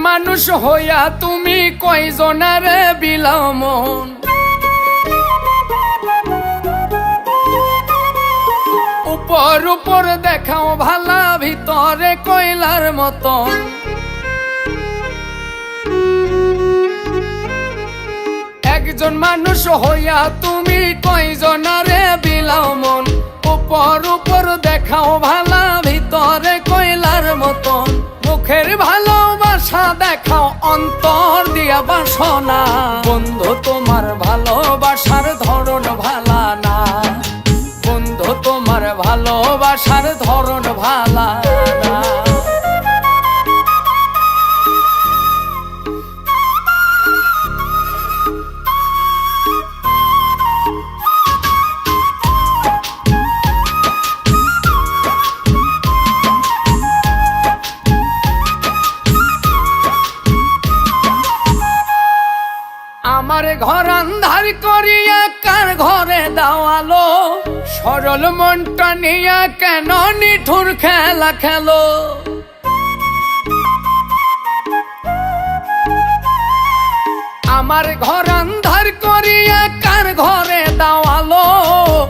মানুষ হইয়া তুমি কয়জনারে বিলাও মন। উপর উপর দেখাও ভালা, ভিতরে কয়লার মতন। একজন মানুষ হইয়া তুমি কয়জনারে বিলাও মন। উপর উপর দেখাও ভালা, ভিতরে কয়লার মতন। মুখের ভালোবাসা দেখাও, অন্তর দিয়া বাসনা। বন্ধু তোমার ভালোবাসার ধরন ভালা না, বন্ধু তোমার ভালোবাসার ধরন ভালা না। আমার ঘর আন্ধার করিয়া কার ঘরে দাওয়ালো। সরল মনটা নিয়া কেন নিঠুর খেলা খেলো। আমার ঘর আন্ধার করিয়া কার ঘরে দাওয়ালো।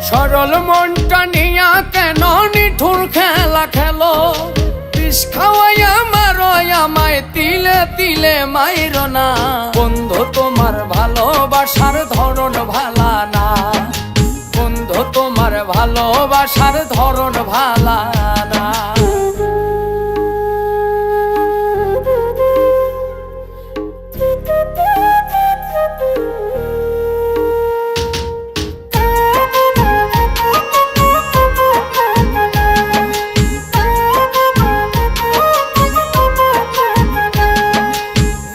সরল মনটা নিয়া কেন নিঠুর খেলা খেলো। বিষ খাওয়াইয়া মারো আমায়, তিলে তিলে মাইরো না। বন্ধু তোমার ভালোবাসার ধরন ভালা না, বন্ধু তোমার ভালোবাসার ধরন ভালা না।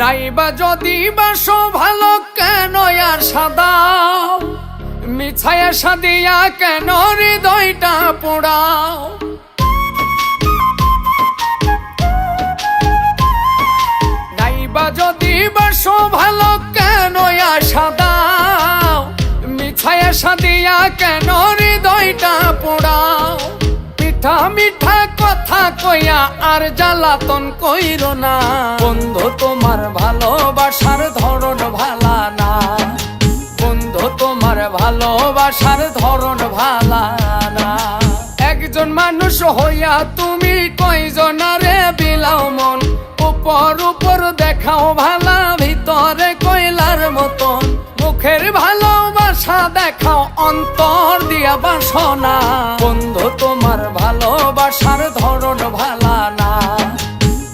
নাইবা যদি বাসো ভালো, কেন আর সাদাও। মিছায় আশা দিয়া কেন হৃদয়টা পোড়াও। নাইবা যদি বাসো ভালো, কেন আশা দাও। মিছায় আশা দিয়া কেন হৃদয়টা পোড়াও। মিঠা মিঠা কথা কইয়া আর জ্বালাতন কইরো না। বন্ধু তোমার ভালোবাসার ধরন ভালা না, বন্ধু তোমার ভালোবাসার ধরন ভালা না। একজন মানুষ হইয়া তুমি কয়জনারে বিলাও মন। উপর উপর দেখাও ভালা, ভিতরে কয়লার মতন। মুখের ভালোবাসা দেখাও, অন্তর দিয়া বাসনা। বন্ধু তোমার ভালোবাসার ধরন ভালা না,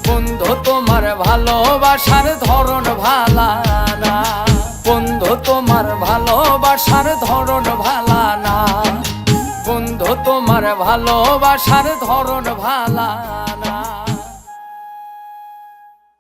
বন্ধু তোমার ভালোবাসার ধরন ভালা না। বন্ধু তোমার ভালোবাসার ধরন ভালা না, বন্ধু তোমার ভালোবাসার ধরন ভালা না।